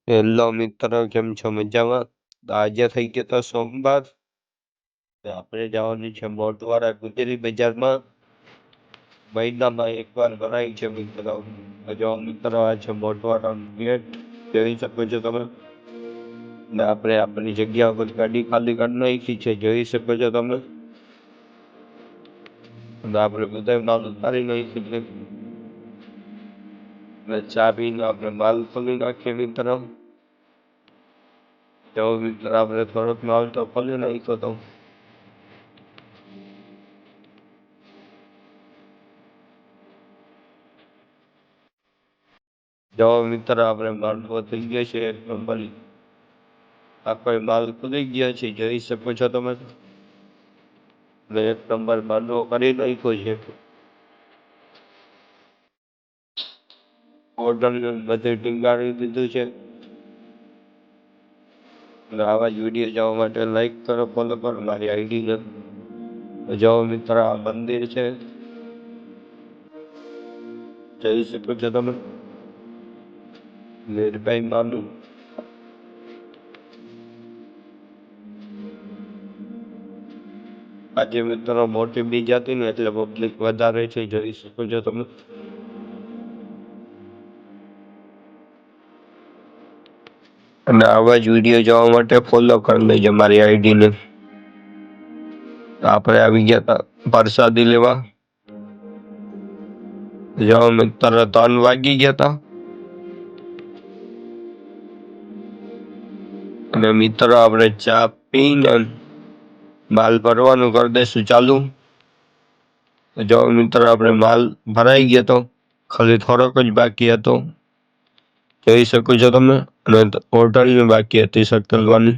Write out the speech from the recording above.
Hello મિત્રો, કેમ છો? મજામાં? તો આજે થઈ ગયો તો સોમવાર. આપણે જવાનું છે મોટવાડા ગુજરી બજારમાં. મહિનામાં એકવાર ભરાય છે મિત્રો. જો મિત્રો આ છે મોટવાડાનો ગેટ, જોઈ શકો છો તમે. ને આપણે આપણી જગ્યા પર ગાડી ખાલી કરી નાખી છે, જોઈ શકો છો તમે. અને આપણે બધા માલ ઉતારી નાખી છે. ચા પીને આપણે માલ ખોલી નાખીએ મિત્રો. જો મિત્ર આપણે થોડોક માલ તો ખોલી નાખ્યો તો. જો મિત્ર આપણે માલ થઈ ગયો છે એક નંબર. આખો માલ ખુલી ગયો છે, જોઈ શકો છો તમે. એક નંબર માલ કરી નાખ્યો છે. હોટલ બધે ટીંગાડી દીધું છે. આવા જ વિડીયો જોવા માટે લાઈક કરો, ફોલો કરો મારી આઈડી ને. જો મિત્ર આ મંદિર છે, જોઈ શકો છો તમે. મીરભાઈ માનું. આજે મિત્રો મોટી બીજ હતી ને એટલે પબ્લિક વધારે છે, જોઈ શકો છો તમે. અને આવા જ વિડીયો જોવા માટે ફોલો કરી લેજો મારી આઈડી ને. આપણે આવી ગયા હતા પ્રસાદી લેવા. જો મિત્ર 3 વાગી ગયા હતા. અને મિત્રો આપણે ચા પીને માલ ભરવાનું કરી દઈશું ચાલુ. જો મિત્ર આપણે માલ ભરાઈ ગયો તો, ખાલી થોડોક જ બાકી હતો, જોઈ શકો છો તમે. અને હોટલ બાકી હતી સટલવાની.